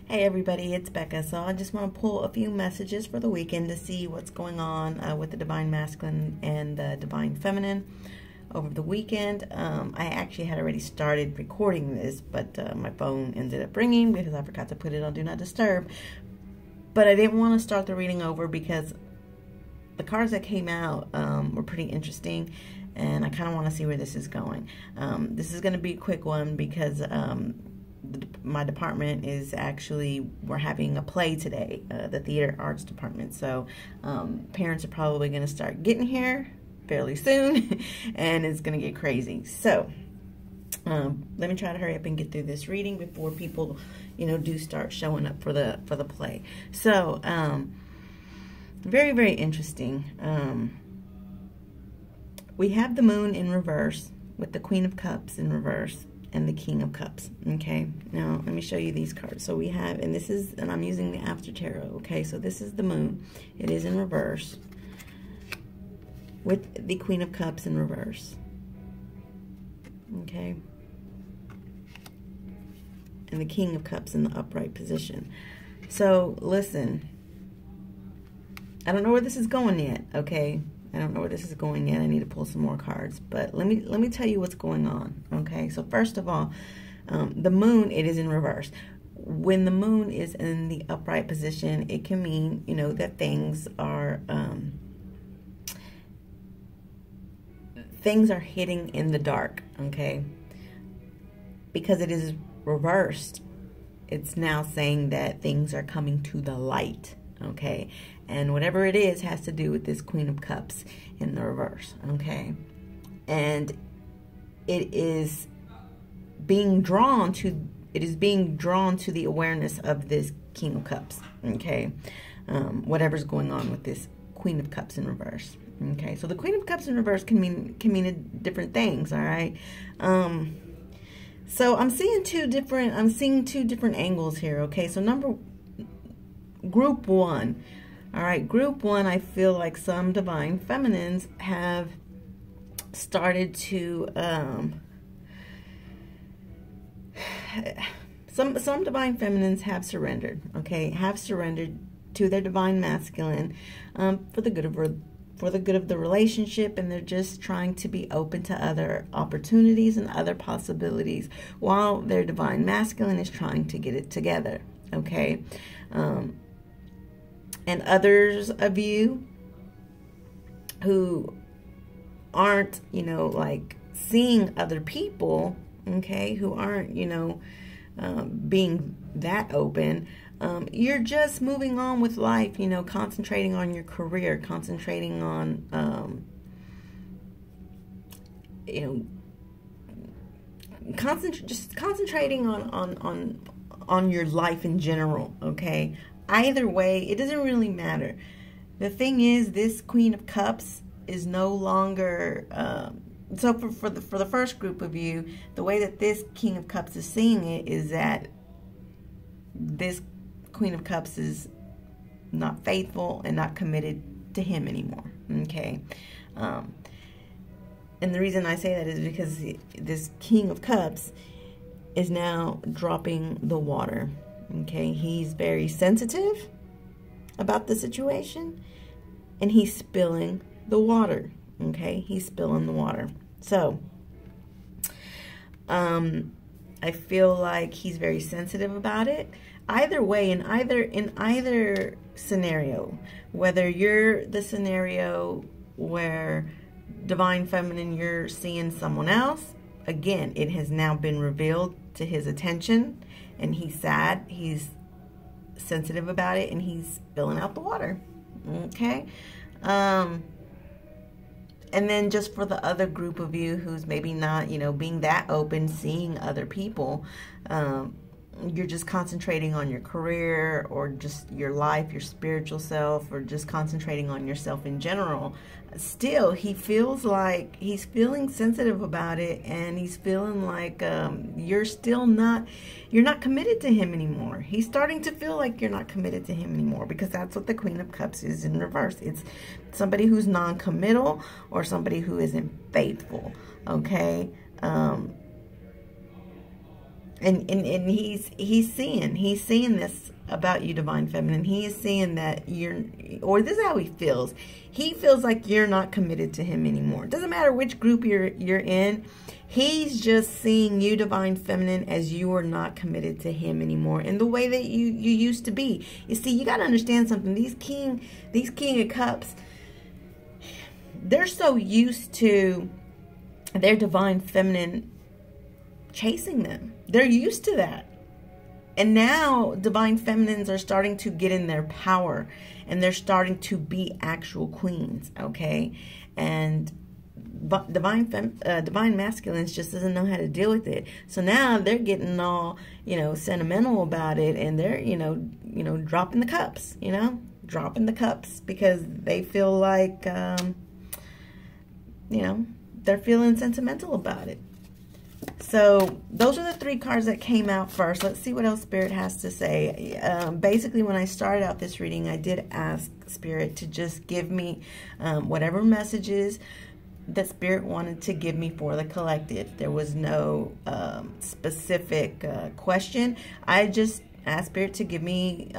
Hey everybody, it's Becca. So I just want to pull a few messages for the weekend to see what's going on with the Divine Masculine and the Divine Feminine over the weekend. I actually had already started recording this, but my phone ended up ringing because I forgot to put it on Do Not Disturb. But I didn't want to start the reading over because the cards that came out were pretty interesting, and I kind of want to see where this is going. This is going to be a quick one because my department is actually, we're having a play today, the theater arts department. So parents are probably going to start getting here fairly soon and it's going to get crazy. So let me try to hurry up and get through this reading before people, do start showing up for the play. So very, very interesting. We have the Moon in reverse with the Queen of Cups in reverse and the King of Cups. Okay, now let me show you these cards. So we have, and I'm using the After Tarot. Okay, so this is the Moon. It is in reverse with the Queen of Cups in reverse. Okay, and the King of Cups in the upright position. So listen, I don't know where this is going yet. Okay, I don't know where this is going yet. I need to pull some more cards, but let me tell you what's going on. Okay, so first of all, the Moon, it is in reverse. When the Moon is in the upright position, it can mean, that things are hitting in the dark. Okay, because it is reversed, it's now saying that things are coming to the light. Okay, and whatever it is has to do with this Queen of Cups in the reverse. Okay, and it is being drawn to the awareness of this King of Cups. Okay, whatever's going on with this Queen of Cups in reverse. Okay, so the Queen of Cups in reverse can mean different things. All right. So I'm seeing two different angles here. Okay, so Group one. All right, group one, I feel like some divine feminines have started to some divine feminines have surrendered. Okay, have surrendered to their divine masculine for the good of the relationship, and they're just trying to be open to other opportunities and other possibilities while their divine masculine is trying to get it together. Okay. And others of you who aren't, like seeing other people, okay, who aren't, being that open, you're just moving on with life, concentrating on your career, concentrating on, just concentrating on your life in general, okay? Either way, it doesn't really matter. The thing is, this Queen of Cups is no longer, so for the first group of you, the way that this King of Cups is seeing it is that this Queen of Cups is not faithful and not committed to him anymore. Okay. And the reason I say that is because this King of Cups is now dropping the water. Okay, he's very sensitive about the situation, and he's spilling the water. Okay, he's spilling the water. So, I feel like he's very sensitive about it. Either way, in either scenario, whether you're the scenario where divine feminine, you're seeing someone else, again, it has now been revealed to his attention, and he's sad, he's sensitive about it, and he's spilling out the water. Okay. And then just for the other group of you who's maybe not, being that open, seeing other people, you're just concentrating on your career or just your life, your spiritual self, or just concentrating on yourself in general. Still, he feels like he's feeling sensitive about it, and he's feeling like you're not committed to him anymore. He's starting to feel like you're not committed to him anymore, because that's what the Queen of Cups is in reverse. It's somebody who's non-committal or somebody who isn't faithful. Okay. And he's seeing this about you, Divine Feminine. He is seeing that or this is how he feels. He feels like you're not committed to him anymore. It doesn't matter which group you're in. He's just seeing you, Divine Feminine, as you are not committed to him anymore in the way that you used to be. You see, you got to understand something. These King of Cups, they're so used to their Divine Feminine chasing them. They're used to that. And now Divine Feminines are starting to get in their power, and they're starting to be actual queens, okay? And Divine Masculines just doesn't know how to deal with it. So now they're getting all, sentimental about it, and they're, dropping the cups, dropping the cups because they feel like, they're feeling sentimental about it. So those are the 3 cards that came out first. Let's see what else Spirit has to say. Basically, when I started out this reading, I did ask Spirit to just give me whatever messages that Spirit wanted to give me for the collective. There was no specific question. I just asked Spirit to give me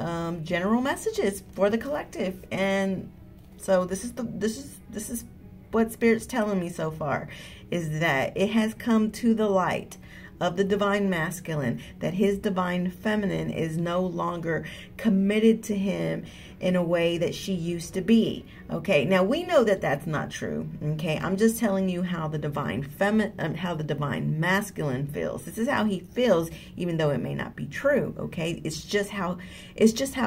general messages for the collective. And so this is what Spirit's telling me so far, is that it has come to the light of the Divine Masculine that his Divine Feminine is no longer committed to him in a way that she used to be. Okay, now we know that that's not true. Okay, I'm just telling you how the Divine Masculine feels. This is how he feels, even though it may not be true. Okay, it's just how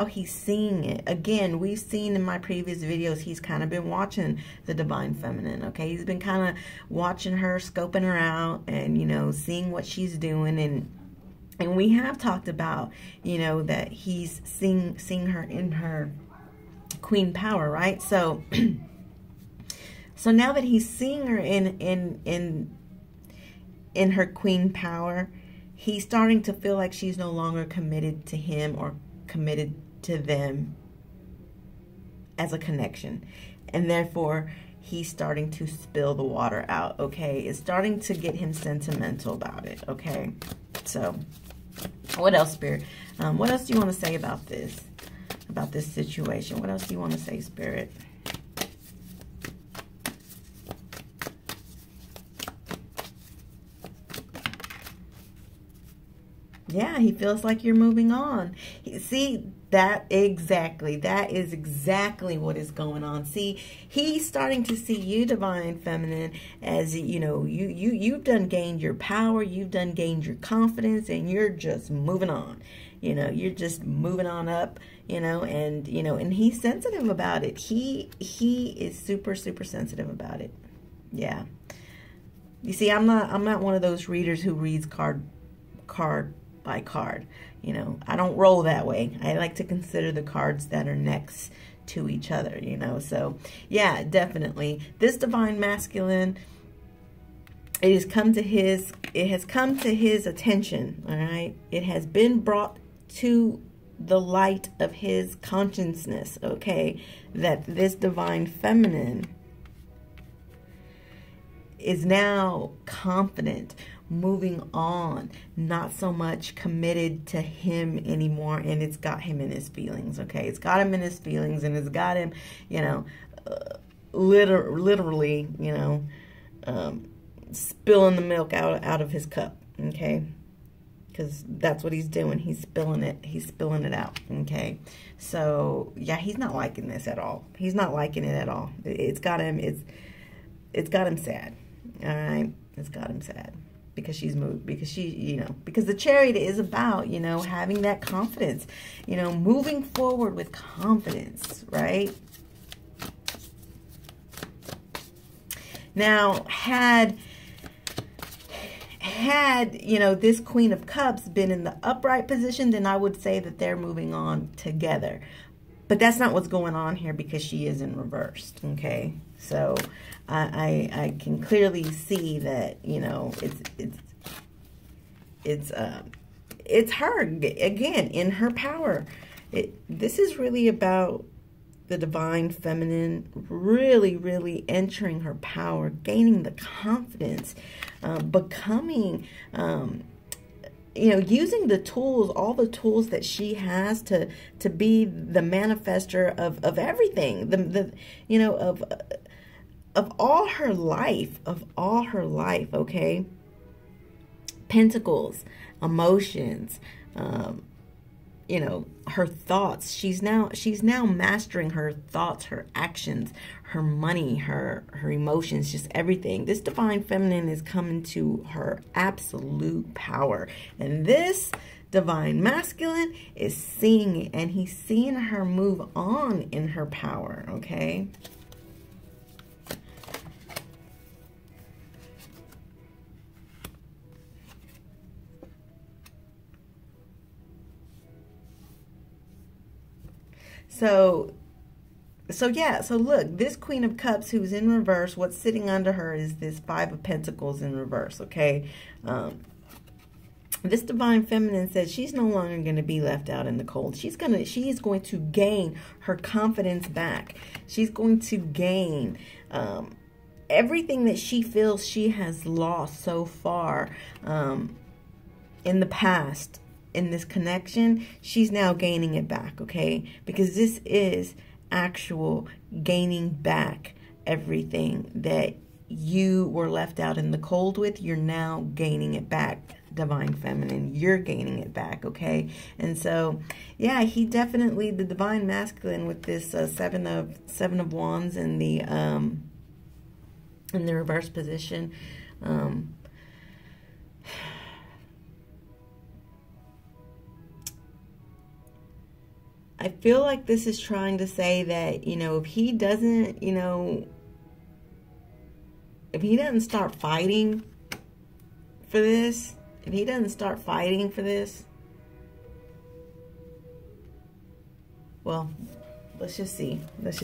he's seeing it. Again, we've seen in my previous videos, he's kind of been watching the Divine Feminine. Okay, he's been kind of watching her, scoping her out, and seeing what she's doing, and we have talked about that he's seeing her in her queen power, right? So so now that he's seeing her in her queen power, he's starting to feel like she's no longer committed to him or committed to them as a connection, and therefore he's starting to spill the water out. Okay, it's starting to get him sentimental about it. Okay, so what else, Spirit? What else do you want to say about this situation? What else do you want to say, Spirit? Yeah, he feels like you're moving on. See, that is exactly what is going on. See, he's starting to see you, Divine Feminine, as you've done gained your power, you've done gained your confidence, and you're just moving on. You're just moving on up, and he's sensitive about it. He is super, super sensitive about it. Yeah. You see, I'm not one of those readers who reads card by card. I don't roll that way. I like to consider the cards that are next to each other, so yeah, definitely this Divine Masculine, it has come to his attention. All right, it has been brought to the light of his consciousness, okay, that this Divine Feminine is now confident, moving on, not so much committed to him anymore, and it's got him in his feelings. Okay, it's got him in his feelings, and it's got him, literally, spilling the milk out of his cup. Okay, because that's what he's doing. He's spilling it out. Okay, so yeah, he's not liking this at all. He's not liking it at all. It's got him sad. All right, it's got him sad. Because she's moved, because the Chariot is about, having that confidence, moving forward with confidence, right? Now, had this Queen of Cups been in the upright position, then I would say that they're moving on together. But that's not what's going on here, because she is in reverse, okay? So I can clearly see that, it's her, again, in her power. This is really about the Divine Feminine really, really entering her power, gaining the confidence, becoming using the tools, all the tools that she has to be the manifester of everything, of all her life, okay? Pentacles, emotions, her thoughts. She's now mastering her thoughts, her actions, her money, her emotions, just everything. This divine feminine is coming to her absolute power. And this divine masculine is seeing it, and he's seeing her move on in her power, okay? So look, this Queen of Cups who's in reverse, what's sitting under her is this Five of Pentacles in reverse, okay? This divine feminine says she's no longer going to be left out in the cold. She is going to gain her confidence back. She's going to gain everything that she feels she has lost so far in the past. In this connection, she's now gaining it back, okay? Because this is actual gaining back everything that you were left out in the cold with. You're now gaining it back, divine feminine. You're gaining it back, okay? And so, yeah, he definitely, the divine masculine with this seven of wands in the reverse position. I feel like this is trying to say that, if he doesn't, if he doesn't start fighting for this, well, let's see. Let's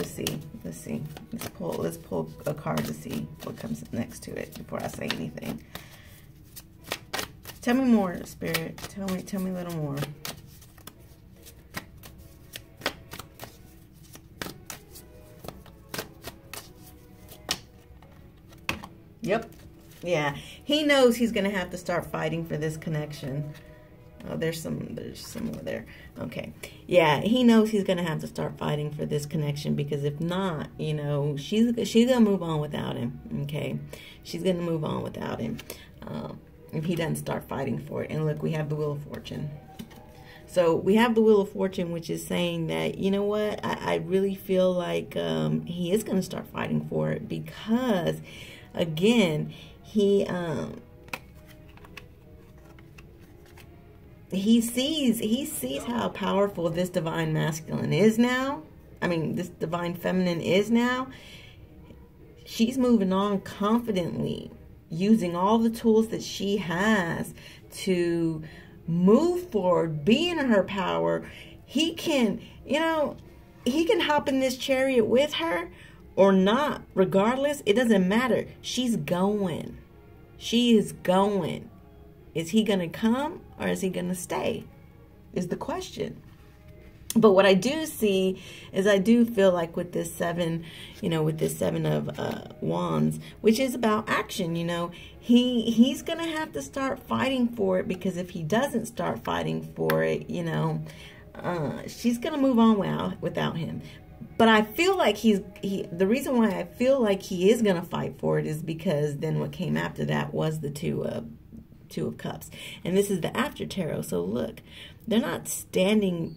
pull a card to see what comes next to it before I say anything. Tell me more, Spirit. Tell me a little more. Yep. Yeah. He knows he's going to have to start fighting for this connection. Oh, there's some more there. Okay. Yeah, he knows he's going to have to start fighting for this connection, because if not, she's going to move on without him. Okay. She's going to move on without him. If he doesn't start fighting for it. And look, we have the Wheel of Fortune. So we have the Wheel of Fortune, which is saying that, you know what, I really feel like he is going to start fighting for it, because again, he sees how powerful this divine masculine is now. I mean, this divine feminine is now. She's moving on confidently, using all the tools that she has to move forward, be in her power. He can, he can hop in this chariot with her or not. Regardless, it doesn't matter. She's going. She is going. Is he going to come or is he going to stay? Is the question. But what I do see is, I do feel like with this seven, with this Seven of Wands, which is about action, he's going to have to start fighting for it, because if he doesn't start fighting for it, she's going to move on without him. But I feel like the reason why I feel like he is going to fight for it is because then what came after that was the Two of Cups. And this is the after tarot. So look, they're not standing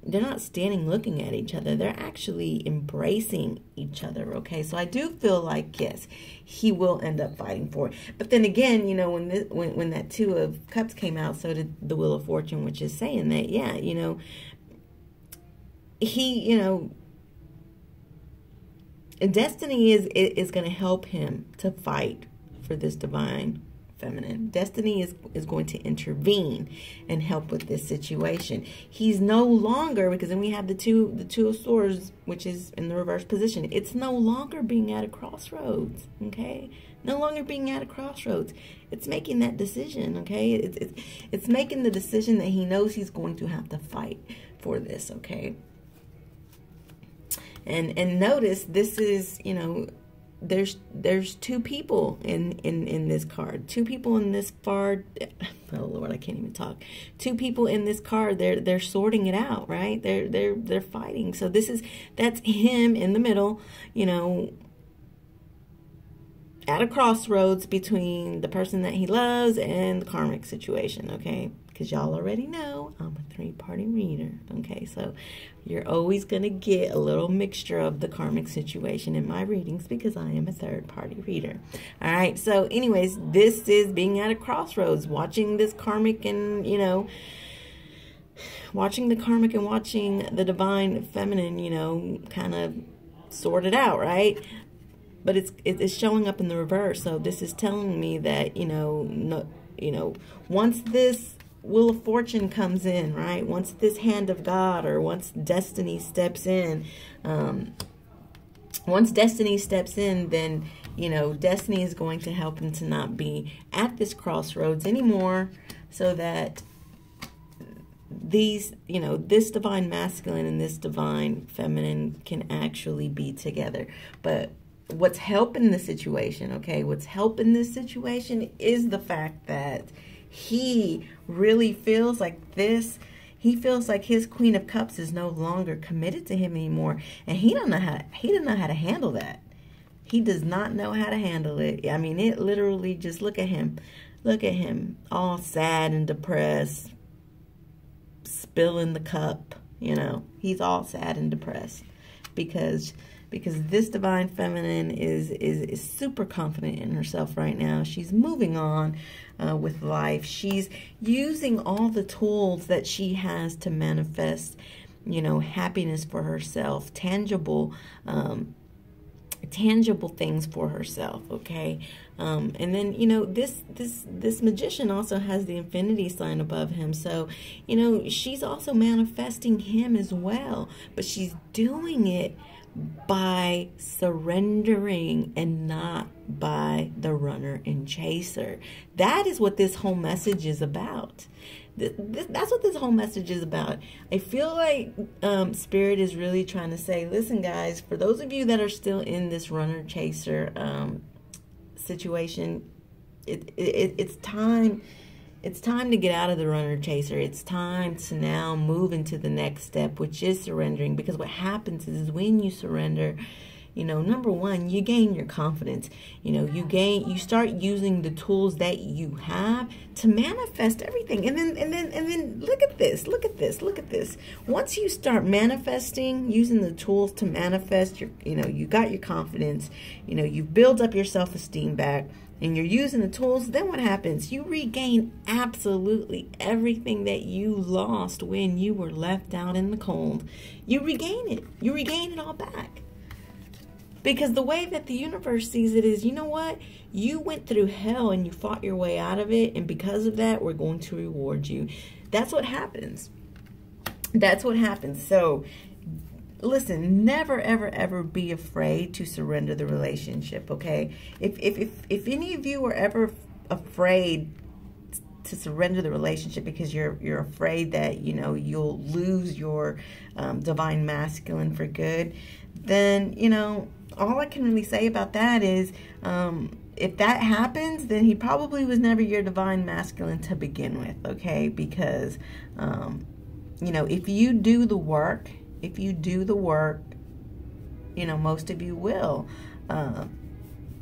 looking at each other. They're actually embracing each other, okay? So I do feel like, yes, he will end up fighting for it. But then again, when that Two of Cups came out, so did the Wheel of Fortune, which is saying that, yeah, he, Destiny is going to help him to fight for this divine feminine. Destiny is going to intervene and help with this situation. He's no longer, because then we have the two of Swords, which is in the reverse position. It's no longer being at a crossroads, okay? No longer being at a crossroads. It's making that decision, okay? It's making the decision that he knows he's going to have to fight for this, okay? And notice this is, there's two people in this card. Two people in this card. Oh Lord, I can't even talk. Two people in this card. They're sorting it out, right? They're fighting. So that's him in the middle, you know, at a crossroads between the person that he loves and the karmic situation, okay? Because y'all already know I'm a 3-party reader, okay? So you're always going to get a little mixture of the karmic situation in my readings because I am a 3rd-party reader. All right, so anyways, this is being at a crossroads, watching this karmic and, you know, watching the karmic and watching the divine feminine, you know, kind of sort it out, right? But it's showing up in the reverse. So this is telling me that, you know, once this Wheel of Fortune comes in, right? Once this hand of God, or once destiny steps in, then, you know, destiny is going to help him to not be at this crossroads anymore, so that these, you know, this divine masculine and this divine feminine can actually be together. But what's helping the situation, okay? What's helping this situation is the fact that he really feels like this. He feels like his Queen of Cups is no longer committed to him anymore, and he doesn't know how to handle that. He does not know how to handle it. I mean, it literally just look at him, all sad and depressed, spilling the cup. You know, he's all sad and depressed because this divine feminine is super confident in herself right now. She's moving on with life. She's using all the tools that she has to manifest, you know, happiness for herself, tangible things for herself, okay? And then, you know, this magician also has the infinity sign above him. So, you know, she's also manifesting him as well, but she's doing it by surrendering and not by the runner and chaser. That is what this whole message is about. That's what this whole message is about. I feel like Spirit is really trying to say, listen guys, for those of you that are still in this runner chaser situation, it's time to get out of the runner chaser. It's time to now move into the next step, which is surrendering. Because what happens is when you surrender, you know, number one, you gain your confidence. You know, you start using the tools that you have to manifest everything. And then look at this. Once you start manifesting, using the tools to manifest, you got your confidence, you know, you've built up your self-esteem back, and you're using the tools, then what happens? You regain absolutely everything that you lost when you were left out in the cold. You regain it. You regain it all back. Because the way that the universe sees it is, you know what? You went through hell and you fought your way out of it, and because of that, we're going to reward you. That's what happens. That's what happens. So, listen, never, ever, ever be afraid to surrender the relationship, okay? If any of you are ever afraid to surrender the relationship because you're afraid that, you know, you'll lose your divine masculine for good, then, you know, all I can really say about that is if that happens, then he probably was never your divine masculine to begin with, okay? Because, you know, if you do the work, you know, most of you will,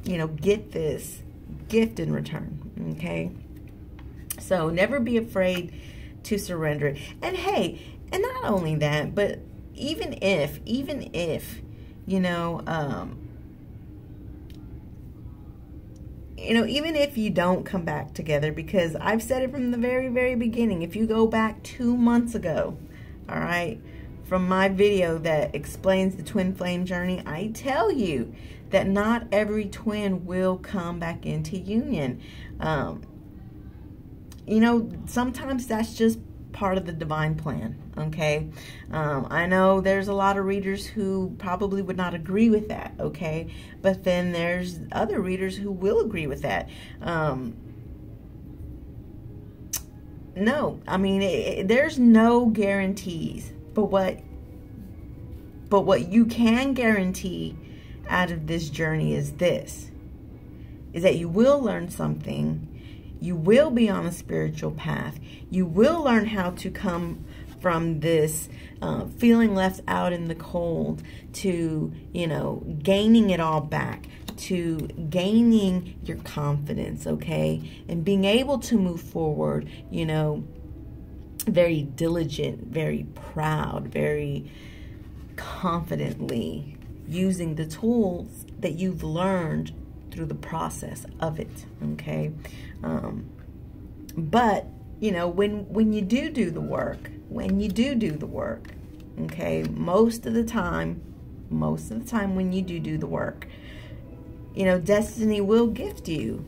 you know, get this gift in return, okay? So never be afraid to surrender it. And hey, and not only that, but even if, you know, even if you don't come back together, because I've said it from the very, very beginning, if you go back 2 months ago, all right, from my video that explains the twin flame journey, I tell you that not every twin will come back into union. You know, sometimes that's just part of the divine plan, okay? I know there's a lot of readers who probably would not agree with that, okay? But then there's other readers who will agree with that. No, I mean, there's no guarantees. But what you can guarantee out of this journey is this, is that you will learn something. You will be on a spiritual path. You will learn how to come from this feeling left out in the cold to, you know, gaining it all back, to gaining your confidence, okay? And being able to move forward, you know, very diligent, very proud, very confidently, using the tools that you've learned through the process of it, okay? But, you know, when you do the work, okay, most of the time when you do the work, you know, destiny will gift you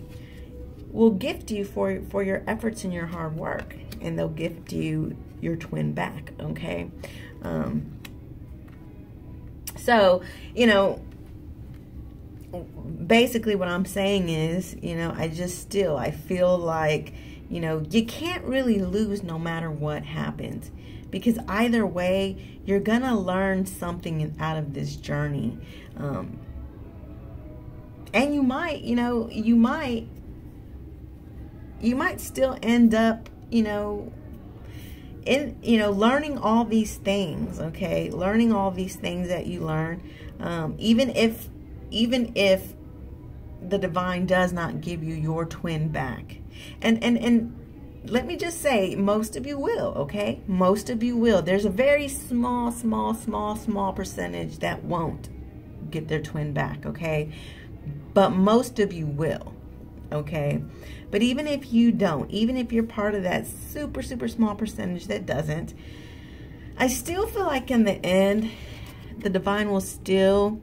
for your efforts and your hard work, and they'll gift you your twin back, okay? So, you know, basically what I'm saying is, you know, I feel like, you know, you can't really lose no matter what happens, because either way, you're gonna learn something out of this journey. And you might, you know, you might still end up, you know, learning all these things, okay? Learning all these things that you learn, even if the divine does not give you your twin back. And let me just say, most of you will, okay? Most of you will. There's a very small percentage that won't get their twin back, okay? But most of you will, okay? But even if you don't, even if you're part of that super small percentage that doesn't, I still feel like in the end, the divine will still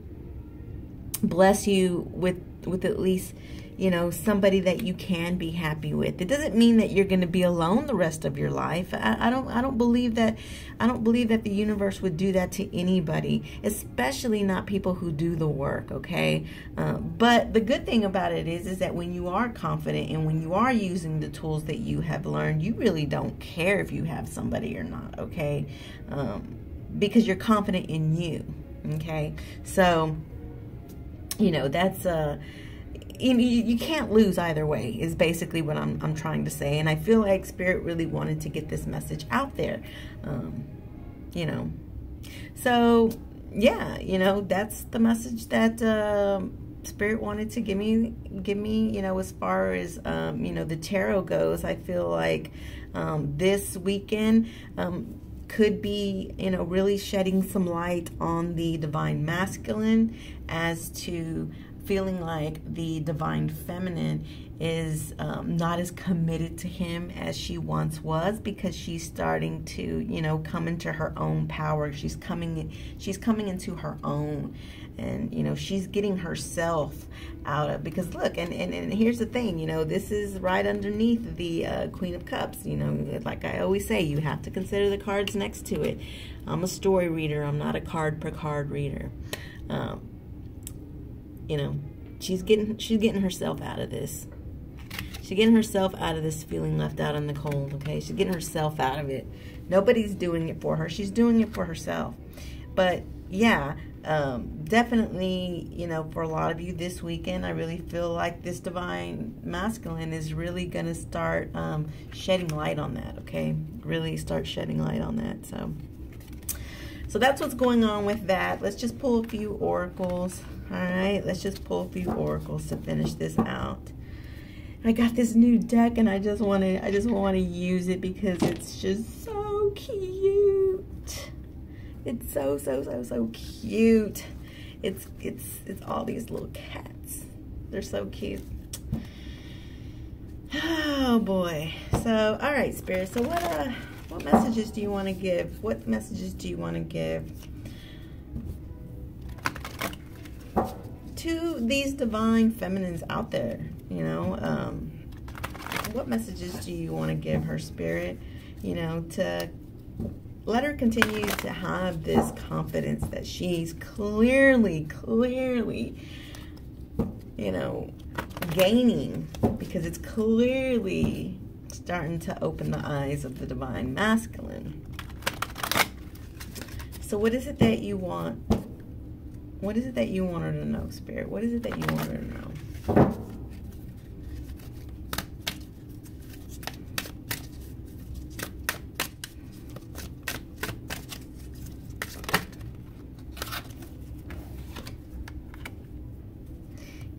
bless you with at least, you know, somebody that you can be happy with. It doesn't mean that you're going to be alone the rest of your life. I don't believe that. I don't believe that the universe would do that to anybody, especially not people who do the work, okay? But the good thing about it is that when you are confident and when you are using the tools that you have learned, you really don't care if you have somebody or not, okay? Because you're confident in you, okay? So, you know, that's you can't lose either way, is basically what I'm trying to say. And I feel like Spirit really wanted to get this message out there, you know. So yeah, you know, that's the message that Spirit wanted to give me, you know, as far as you know, the tarot goes. I feel like this weekend could be, you know, really shedding some light on the divine masculine, as to feeling like the divine feminine is not as committed to him as she once was, because she's starting to, you know, come into her own power. She's coming into her own, and, you know, she's getting herself out of, because look, and here's the thing, you know, this is right underneath the Queen of Cups. You know, like I always say, you have to consider the cards next to it. I'm a story reader. I'm not a card per card reader. You know, she's getting herself out of this. She's getting herself out of this feeling left out in the cold, okay? She's getting herself out of it. Nobody's doing it for her. She's doing it for herself. But yeah, definitely, you know, for a lot of you this weekend, I really feel like this divine masculine is really going to start shedding light on that, okay? Really start shedding light on that. So that's what's going on with that. Let's just pull a few oracles. All right, let's just pull a few oracles to finish this out. I got this new deck, and I just want to use it because it's just so cute. It's so cute. It's all these little cats. They're so cute. Oh boy. So, all right, Spirit. So what messages do you want to give? What messages do you want to give to these divine feminines out there? You know, what messages do you want to give her, Spirit? You know, to let her continue to have this confidence that she's clearly, you know, gaining, because it's clearly starting to open the eyes of the divine masculine. So what is it that you want What is it that you want her to know, Spirit? What is it that you want her to know?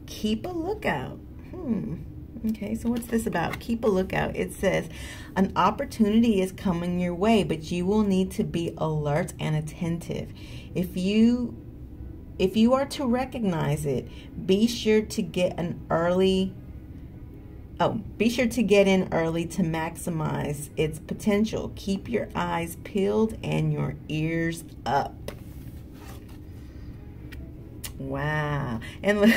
Keep a lookout. Okay, so what's this about? Keep a lookout. It says, an opportunity is coming your way, but you will need to be alert and attentive. If you are to recognize it, be sure to get in early to maximize its potential. Keep your eyes peeled and your ears up. Wow. And look,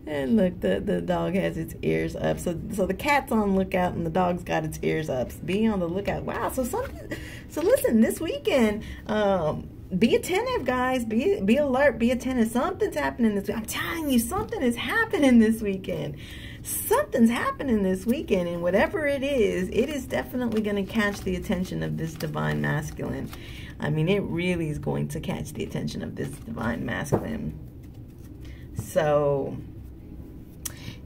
and look, the dog has its ears up. So the cat's on lookout and the dog's got its ears up. Be on the lookout. Wow. So listen, this weekend, be attentive, guys. Be alert. Be attentive. Something's happening this week. I'm telling you, something is happening this weekend. Something's happening this weekend, and whatever it is definitely going to catch the attention of this divine masculine. I mean, it really is going to catch the attention of this divine masculine. So,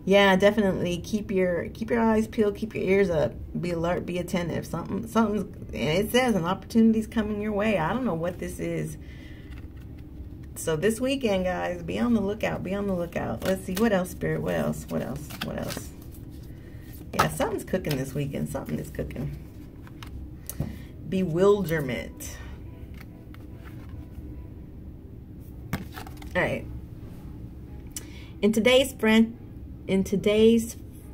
yeah, definitely keep your eyes peeled, keep your ears up, be alert, be attentive. Something's, and it says an opportunity's coming your way. I don't know what this is. So this weekend, guys, be on the lookout. Be on the lookout. Let's see, what else, Spirit? What else? What else? What else? Yeah, something's cooking this weekend. Something is cooking. Bewilderment. All right. In today's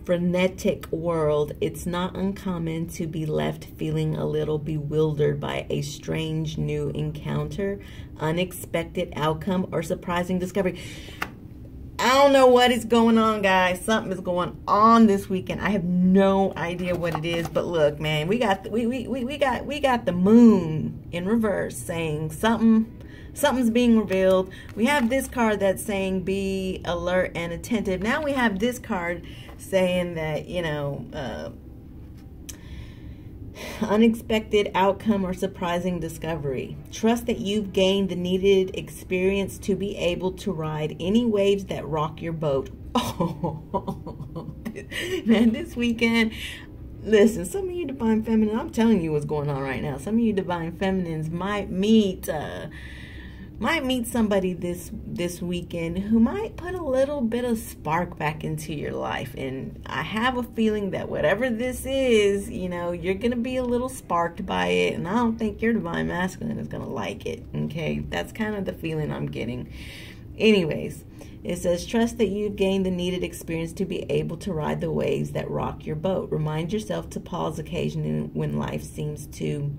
frenetic world, it's not uncommon to be left feeling a little bewildered by a strange new encounter, unexpected outcome, or surprising discovery. I don't know what is going on, guys. Something is going on this weekend. I have no idea what it is, but look, man, we got the moon in reverse saying something's being revealed. We have this card that's saying be alert and attentive. Now we have this card saying that, you know, unexpected outcome or surprising discovery. Trust that you've gained the needed experience to be able to ride any waves that rock your boat. Oh, man, this weekend, listen, some of you divine feminine, I'm telling you what's going on right now. Some of you divine feminines might meet somebody this weekend who might put a little bit of spark back into your life. And I have a feeling that whatever this is, you know, you're going to be a little sparked by it. And I don't think your divine masculine is going to like it. Okay, that's kind of the feeling I'm getting. Anyways, it says, trust that you've gained the needed experience to be able to ride the waves that rock your boat. Remind yourself to pause occasionally when life seems to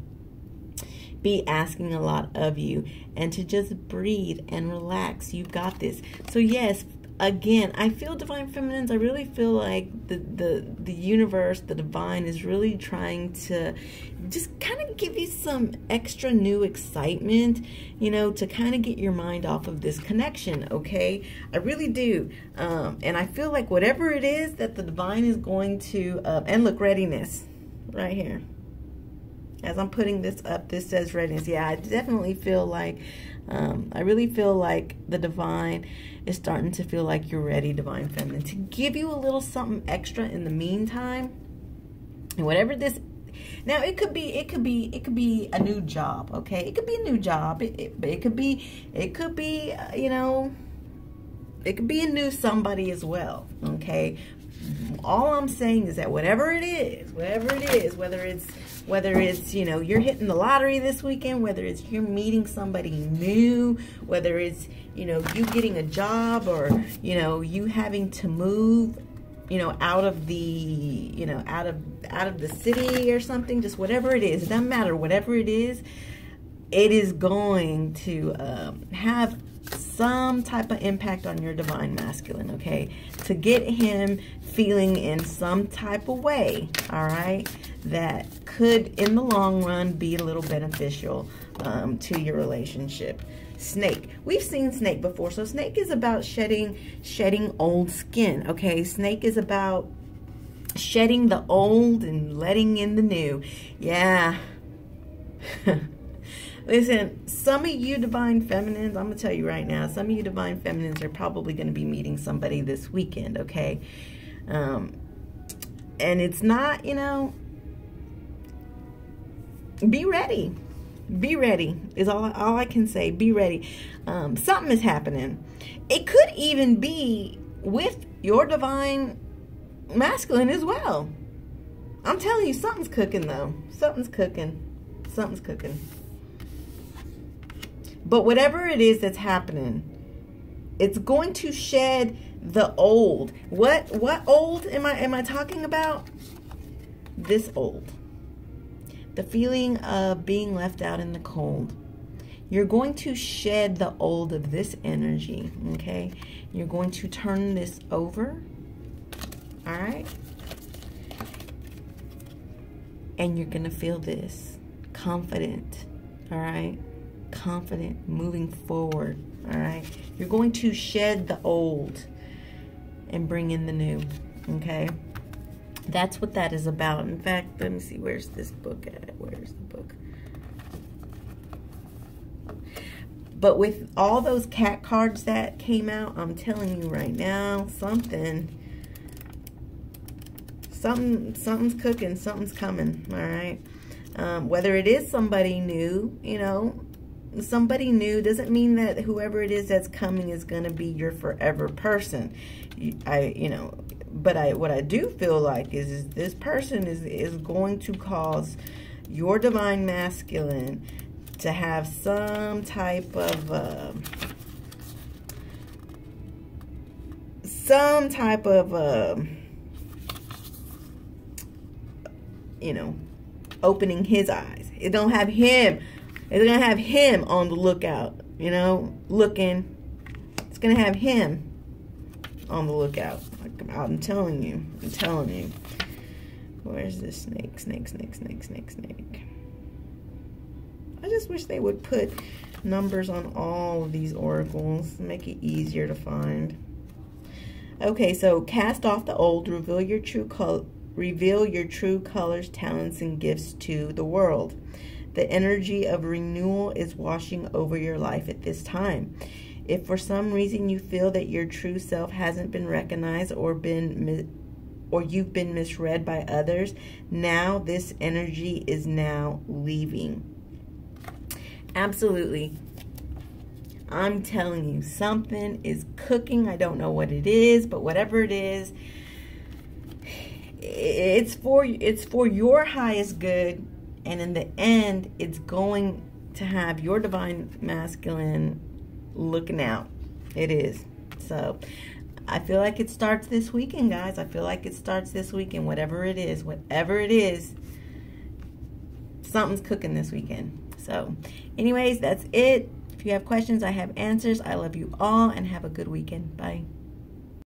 be asking a lot of you, and to just breathe and relax. You got this. So yes, again, I feel divine feminines, I really feel like the universe, the divine, is really trying to just kind of give you some extra new excitement, you know, to kind of get your mind off of this connection. Okay, I really do. And I feel like whatever it is that the divine is going to and look, readiness right here. As I'm putting this up, this says readiness. Yeah, I definitely feel like, I really feel like the divine is starting to feel like you're ready, divine feminine, to give you a little something extra in the meantime. And whatever this, now it could be a new job. Okay, it could be a new job. It could be, you know, it could be a new somebody as well. Okay. All I'm saying is that whatever it is, whether it's, you know, you're hitting the lottery this weekend, whether it's you're meeting somebody new, whether it's, you know, you getting a job, or, you know, you having to move, you know, out of the, you know, out of the city or something, just whatever it is, it doesn't matter, whatever it is going to have some type of impact on your divine masculine, okay? To get him feeling in some type of way, all right, that could in the long run be a little beneficial to your relationship. Snake, we've seen snake before. So snake is about shedding old skin, okay? Snake is about shedding the old and letting in the new. Yeah. Listen, some of you divine feminines, I'm going to tell you right now, some of you divine feminines are probably going to be meeting somebody this weekend, okay? And it's not, you know, be ready. Be ready is all I can say. Be ready. Something is happening. It could even be with your divine masculine as well. I'm telling you, something's cooking though. Something's cooking. Something's cooking. But whatever it is that's happening, it's going to shed the old. What old am I talking about? This old. The feeling of being left out in the cold. You're going to shed the old of this energy, okay? You're going to turn this over, all right? And you're going to feel this confident, all right? Confident, moving forward, all right? You're going to shed the old and bring in the new, okay? That's what that is about. In fact, let me see, where's this book at? Where's the book? But with all those cat cards that came out, I'm telling you right now, something's cooking, something's coming, all right? Whether it is somebody new, you know, somebody new doesn't mean that whoever it is that's coming is going to be your forever person. But what I do feel like is this person is going to cause your divine masculine to have some type of you know, opening his eyes. It's gonna have him on the lookout, you know, looking. It's gonna have him on the lookout. I'm telling you. Where's this snake? Snake. I just wish they would put numbers on all of these oracles, make it easier to find. Okay, so cast off the old, reveal your true colors, talents, and gifts to the world. The energy of renewal is washing over your life at this time. If for some reason you feel that your true self hasn't been recognized or you've been misread by others, now this energy is now leaving. Absolutely. I'm telling you, something is cooking. I don't know what it is, but whatever it is, it's for your highest good, and in the end, it's going to have your divine masculine looking out. It is. So I feel like it starts this weekend, guys. I feel like it starts this weekend. Whatever it is, something's cooking this weekend. So anyways, that's it. If you have questions, I have answers. I love you all and have a good weekend. Bye.